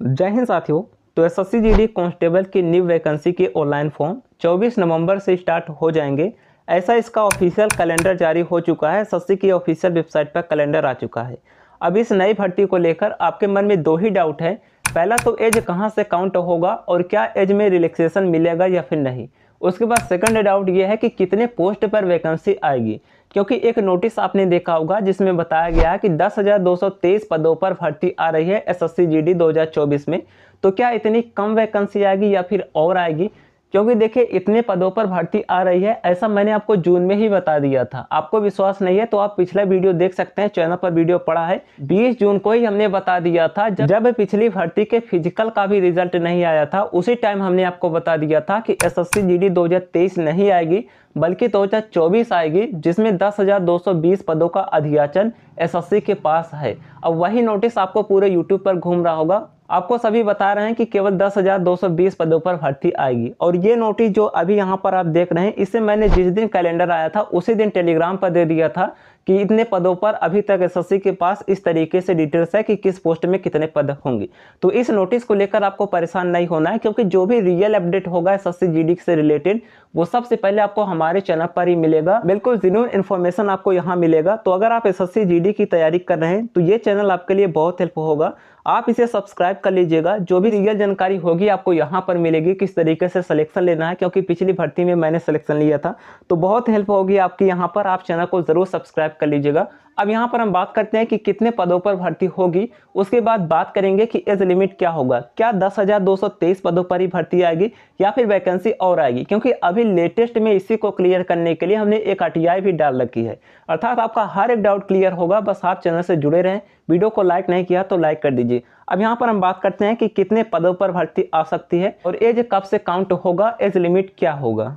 जय हिंद साथियों। तो एसएससी जीडी कांस्टेबल की न्यू वैकेंसी के ऑनलाइन फॉर्म 24 नवंबर से स्टार्ट हो जाएंगे, ऐसा इसका ऑफिशियल कैलेंडर जारी हो चुका है। एसएससी की ऑफिशियल वेबसाइट पर कैलेंडर आ चुका है। अब इस नई भर्ती को लेकर आपके मन में दो ही डाउट है। पहला तो एज कहां से काउंट होगा और क्या एज में रिलैक्सेशन मिलेगा या फिर नहीं। उसके बाद सेकंड डाउट ये है कि कितने पोस्ट पर वैकेंसी आएगी, क्योंकि एक नोटिस आपने देखा होगा जिसमें बताया गया है कि 10,223 पदों पर भर्ती आ रही है एसएससी जीडी 2024 में। तो क्या इतनी कम वैकेंसी आएगी या फिर और आएगी, क्योंकि देखिए इतने पदों पर भर्ती आ रही है ऐसा मैंने आपको जून में ही बता दिया था। आपको विश्वास नहीं है तो आप पिछला वीडियो देख सकते हैं, चैनल पर वीडियो पड़ा है। 20 जून को ही हमने बता दिया था, जब पिछली भर्ती के फिजिकल का भी रिजल्ट नहीं आया था। उसी टाइम हमने आपको बता दिया था कि एसएससी जीडी 2023 नहीं आएगी बल्कि 2024 आएगी, जिसमें 10,220 पदों का अधियाचन एसएससी के पास है। अब वही नोटिस आपको पूरे यूट्यूब पर घूम रहा होगा। आपको सभी बता रहे हैं कि केवल 10,220 पदों पर भर्ती आएगी। और ये नोटिस जो अभी यहाँ पर आप देख रहे हैं, इसे मैंने जिस दिन कैलेंडर आया था उसी दिन टेलीग्राम पर दे दिया था कि इतने पदों पर अभी तक एसएससी के पास इस तरीके से डिटेल्स है कि किस पोस्ट में कितने पद होंगे। तो इस नोटिस को लेकर आपको परेशान नहीं होना है, क्योंकि जो भी रियल अपडेट होगा एसएससी जीडी से रिलेटेड वो सबसे पहले आपको हमारे चैनल पर ही मिलेगा। बिल्कुल जेन्युइन इन्फॉर्मेशन आपको यहाँ मिलेगा। तो अगर आप एसएससी जीडी की तैयारी कर रहे हैं तो ये चैनल आपके लिए बहुत हेल्प होगा। आप इसे सब्सक्राइब कर लीजिएगा। जो भी रियल जानकारी होगी आपको यहाँ पर मिलेगी, किस तरीके से सिलेक्शन लेना है, क्योंकि पिछली भर्ती में मैंने सिलेक्शन लिया था। तो बहुत हेल्प होगी आपकी यहाँ पर। आप चैनल को जरूर सब्सक्राइब कर लीजिएगा। अब यहाँ पर हम बात करते हैं कि कितने पदों पर भर्ती होगी। उसके बाद बात करेंगे कि एज लिमिट क्या होगा, क्या 10,223 पदों पर ही भर्ती आएगी या फिर वैकेंसी और आएगी, क्योंकि अभी लेटेस्ट में इसी को क्लियर करने के लिए हमने एक आरटीआई भी डाल रखी है। अर्थात आपका हर एक डाउट क्लियर होगा, बस आप चैनल से जुड़े रहें। वीडियो को लाइक नहीं किया तो लाइक कर दीजिए। अब यहाँ पर हम बात करते हैं कि कितने पदों पर भर्ती आ सकती है और एज कब से काउंट होगा, एज लिमिट क्या होगा।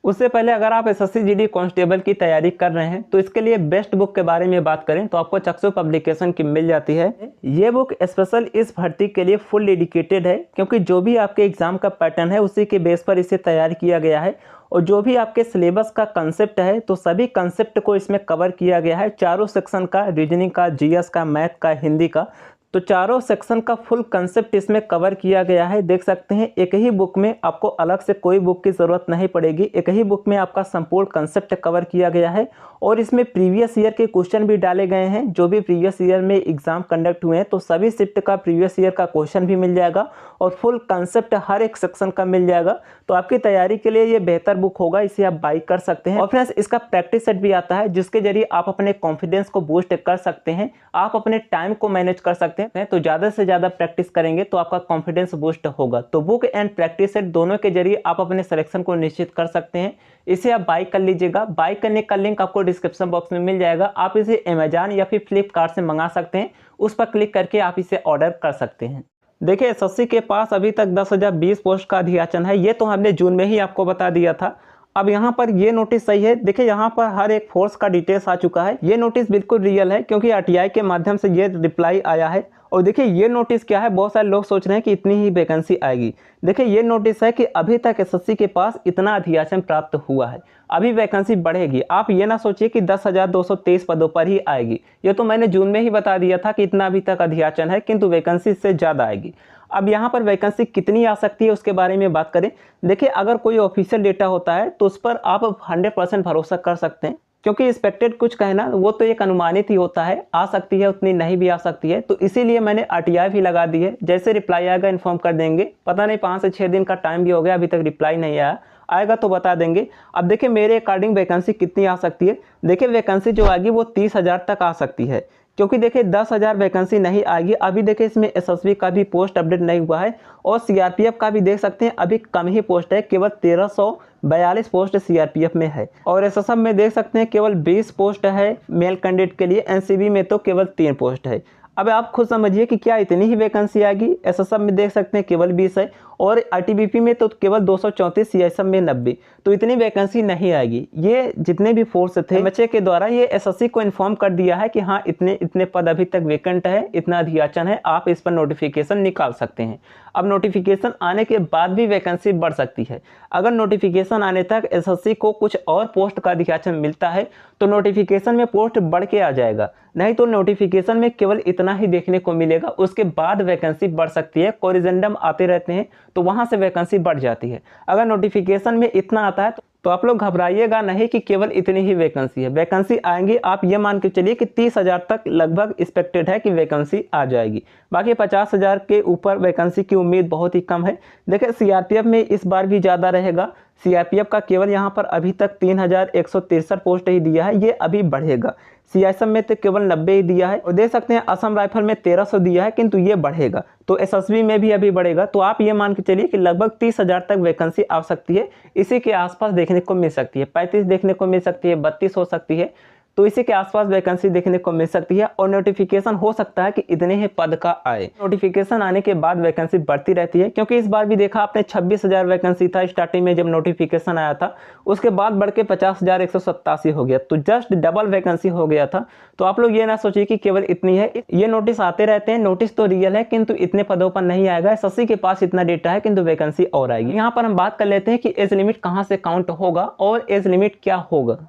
उससे पहले अगर आप एसएससी जीडी कांस्टेबल की तैयारी कर रहे हैं तो इसके लिए बेस्ट बुक के बारे में बात करें तो आपको चक्षु पब्लिकेशन की मिल जाती है। ये बुक स्पेशल इस भर्ती के लिए फुल डेडिकेटेड है, क्योंकि जो भी आपके एग्जाम का पैटर्न है उसी के बेस पर इसे तैयार किया गया है। और जो भी आपके सिलेबस का कंसेप्ट है तो सभी कंसेप्ट को इसमें कवर किया गया है। चारों सेक्शन का, रीजनिंग का, जीएस का, मैथ का, हिंदी का, तो चारों सेक्शन का फुल कंसेप्ट इसमें कवर किया गया है। देख सकते हैं एक ही बुक में आपको अलग से कोई बुक की ज़रूरत नहीं पड़ेगी। एक ही बुक में आपका संपूर्ण कंसेप्ट कवर किया गया है। और इसमें प्रीवियस ईयर के क्वेश्चन भी डाले गए हैं। जो भी प्रीवियस ईयर में एग्जाम कंडक्ट हुए हैं तो सभी शिफ्ट का प्रीवियस ईयर का क्वेश्चन भी मिल जाएगा और फुल कंसेप्ट हर एक सेक्शन का मिल जाएगा। तो आपकी तैयारी के लिए ये बेहतर बुक होगा, इसे आप बाई कर सकते हैं। और फ्रेंड्स, इसका प्रैक्टिस सेट भी आता है जिसके जरिए आप अपने कॉन्फिडेंस को बूस्ट कर सकते हैं, आप अपने टाइम को मैनेज कर सकते हैं। तो ज़्यादा से ज़्यादा प्रैक्टिस करेंगे तो आपका कॉन्फिडेंस बूस्ट होगा। तो बुक एंड प्रैक्टिस सेट दोनों के जरिए आप अपने सिलेक्शन को निश्चित कर सकते हैं। इसे आप बाई कर लीजिएगा। बाई करने का लिंक आपको डिस्क्रिप्शन बॉक्स में मिल जाएगा। आप इसे अमेजॉन या फिर फ्लिपकार्ट से मंगा सकते हैं। उस पर क्लिक करके आप इसे ऑर्डर कर सकते हैं। देखिए एसएससी के पास अभी तक 10,020 पोस्ट का अधियाचन है। ये तो हमने जून में ही आपको बता दिया था। अब यहाँ पर ये नोटिस सही है। देखिए यहाँ पर हर एक फोर्स का डिटेल्स आ चुका है। ये नोटिस बिल्कुल रियल है, क्योंकि आरटीआई के माध्यम से ये रिप्लाई आया है। और देखिए ये नोटिस क्या है, बहुत सारे लोग सोच रहे हैं कि इतनी ही वैकेंसी आएगी। देखिए ये नोटिस है कि अभी तक एसएससी के पास इतना अधियाचन प्राप्त हुआ है, अभी वैकेंसी बढ़ेगी। आप ये ना सोचिए कि 10,223 पदों पर ही आएगी। ये तो मैंने जून में ही बता दिया था कि इतना अभी तक अधियाचन है, किंतु वैकेंसी इससे ज़्यादा आएगी। अब यहाँ पर वैकेंसी कितनी आ सकती है उसके बारे में बात करें। देखिए अगर कोई ऑफिशियल डेटा होता है तो उस पर आप 100% भरोसा कर सकते हैं, क्योंकि एक्सपेक्टेड कुछ कहना वो तो एक अनुमानित ही होता है। आ सकती है, उतनी नहीं भी आ सकती है। तो इसीलिए मैंने आरटीआई भी लगा दी है। जैसे रिप्लाई आएगा इन्फॉर्म कर देंगे। पता नहीं 5 से 6 दिन का टाइम भी हो गया, अभी तक रिप्लाई नहीं आया, आएगा तो बता देंगे। अब देखिए मेरे अकॉर्डिंग वैकेंसी कितनी आ सकती है। देखिए वैकेंसी जो आएगी वो 30,000 तक आ सकती है, क्योंकि देखिए 10,000 वैकेंसी नहीं आएगी। अभी देखिए इसमें एसएसबी का भी पोस्ट अपडेट नहीं हुआ है और सीआरपीएफ का भी देख सकते हैं अभी कम ही पोस्ट है, केवल 1342 पोस्ट सीआरपीएफ में है। और एसएसएफ में देख सकते हैं केवल 20 पोस्ट है मेल कैंडिडेट के लिए। एनसीबी में तो केवल 3 पोस्ट है। अब आप खुद समझिए कि क्या इतनी ही वैकेंसी आएगी। एसएसएफ में देख सकते हैं केवल 20 है और आईटीबीपी में तो केवल 234, सीआईएसएफ में 90। तो इतनी वैकेंसी नहीं आएगी। ये जितने भी फोर्स थे एमएचए के द्वारा ये एसएससी को इन्फॉर्म कर दिया है कि हाँ इतने इतने पद अभी तक वैकेंट है, इतना अधियाचन है, आप इस पर नोटिफिकेशन निकाल सकते हैं। अब नोटिफिकेशन आने के बाद भी वैकेंसी बढ़ सकती है। अगर नोटिफिकेशन आने तक एसएससी को कुछ और पोस्ट का अधियाचन मिलता है तो नोटिफिकेशन में पोस्ट बढ़ के आ जाएगा, नहीं तो नोटिफिकेशन में केवल इतना ही देखने को मिलेगा। उसके बाद वैकेंसी बढ़ सकती है, कोरिजेंडम आते रहते हैं तो वहां से वैकेंसी बढ़ जाती है। अगर नोटिफिकेशन में इतना आता है तो आप लोग घबराइएगा नहीं कि केवल इतनी ही वैकेंसी है। वैकेंसी आएंगी, आप ये मान के चलिए कि 30,000 तक लगभग एक्सपेक्टेड है कि वैकेंसी आ जाएगी। बाकी 50,000 के ऊपर वैकेंसी की उम्मीद बहुत ही कम है। देखिए सीआरपीएफ में इस बार भी ज़्यादा रहेगा। सीआरपीएफ का केवल यहाँ पर अभी तक 3,163 पोस्ट ही दिया है, ये अभी बढ़ेगा। सीआईएसएफ में तो केवल 90 ही दिया है और देख सकते हैं असम राइफल में 1300 दिया है, किंतु ये बढ़ेगा। तो एसएसबी में भी अभी बढ़ेगा। तो आप ये मान के चलिए कि लगभग 30,000 तक वैकेंसी आ सकती है। इसी के आसपास देखने को मिल सकती है, 35 देखने को मिल सकती है, 32 हो सकती है। तो इसी के आसपास वैकेंसी देखने को मिल सकती है और नोटिफिकेशन हो सकता है कि इतने ही पद का आए। नोटिफिकेशन आने के बाद वैकेंसी बढ़ती रहती है, क्योंकि इस बार भी देखा आपने 26,000 वैकेंसी था स्टार्टिंग में जब नोटिफिकेशन आया था, उसके बाद बढ़ के 50,187 हो गया, तो जस्ट डबल वैकेंसी हो गया था। तो आप लोग ये ना सोचिए कि केवल इतनी है। ये नोटिस आते रहते हैं, नोटिस तो रियल है किंतु इतने पदों पर नहीं आएगा। एसएससी के पास इतना डेटा है किंतु वैकेंसी और आएगी। यहाँ पर हम बात कर लेते हैं कि एज लिमिट कहाँ से काउंट होगा और एज लिमिट क्या होगा।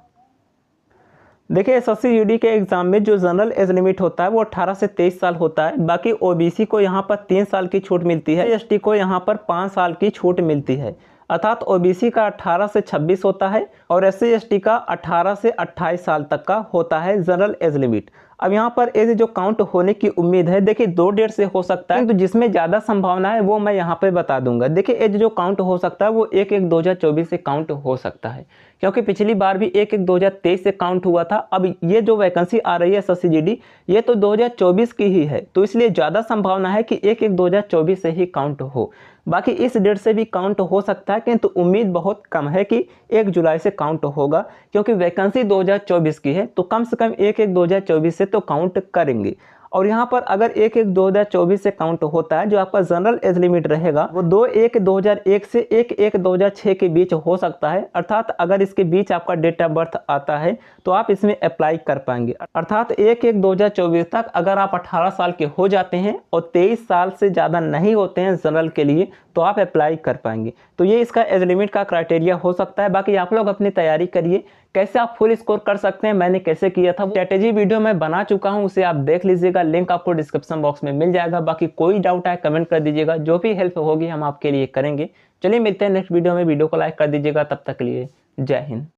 देखिए एसएससी जीडी के एग्जाम में जो जनरल एज लिमिट होता है वो 18 से 23 साल होता है। बाकी ओबीसी को यहाँ पर 3 साल की छूट मिलती है, एसटी को यहाँ पर 5 साल की छूट मिलती है। अर्थात ओबीसी का 18 से 26 होता है और एससी एसटी का 18 से 28 साल तक का होता है जनरल एज लिमिट। अब यहाँ पर एज जो काउंट होने की उम्मीद है, देखिए 2 डेट से हो सकता है, तो जिसमें ज़्यादा संभावना है वो मैं यहाँ पे बता दूंगा। देखिए एज जो काउंट हो सकता है वो 1/1/2024 से काउंट हो सकता है, क्योंकि पिछली बार भी 1/1/2023 से काउंट हुआ था। अब ये जो वैकेंसी आ रही है एसएससी जीडी ये तो 2024 की ही है, तो इसलिए ज़्यादा संभावना है कि 1/1/2024 से ही काउंट हो। बाकी इस डेट से भी काउंट हो सकता है, किंतु उम्मीद बहुत कम है कि 1 जुलाई से काउंट होगा, क्योंकि वैकेंसी 2024 की है, तो कम से कम 1/1/2024 से तो काउंट करेंगे। और यहाँ पर अगर 1/1/2024 से काउंट होता है, जो आपका जनरल एज लिमिट रहेगा वो 2/1/2001 से 1/1/2006 के बीच हो सकता है। अर्थात अगर इसके बीच आपका डेट ऑफ बर्थ आता है तो आप इसमें अप्लाई कर पाएंगे। अर्थात 1/1/2024 तक अगर आप 18 साल के हो जाते हैं और 23 साल से ज़्यादा नहीं होते हैं जनरल के लिए तो आप अप्लाई कर पाएंगे। तो ये इसका एज लिमिट का क्राइटेरिया हो सकता है। बाकी आप लोग अपनी तैयारी करिए, कैसे आप फुल स्कोर कर सकते हैं, मैंने कैसे किया था स्ट्रेटेजी वीडियो मैं बना चुका हूं, उसे आप देख लीजिएगा, लिंक आपको डिस्क्रिप्शन बॉक्स में मिल जाएगा। बाकी कोई डाउट है कमेंट कर दीजिएगा, जो भी हेल्प होगी हम आपके लिए करेंगे। चलिए मिलते हैं नेक्स्ट वीडियो में, वीडियो को लाइक कर दीजिएगा। तब तक के लिए जय हिंद।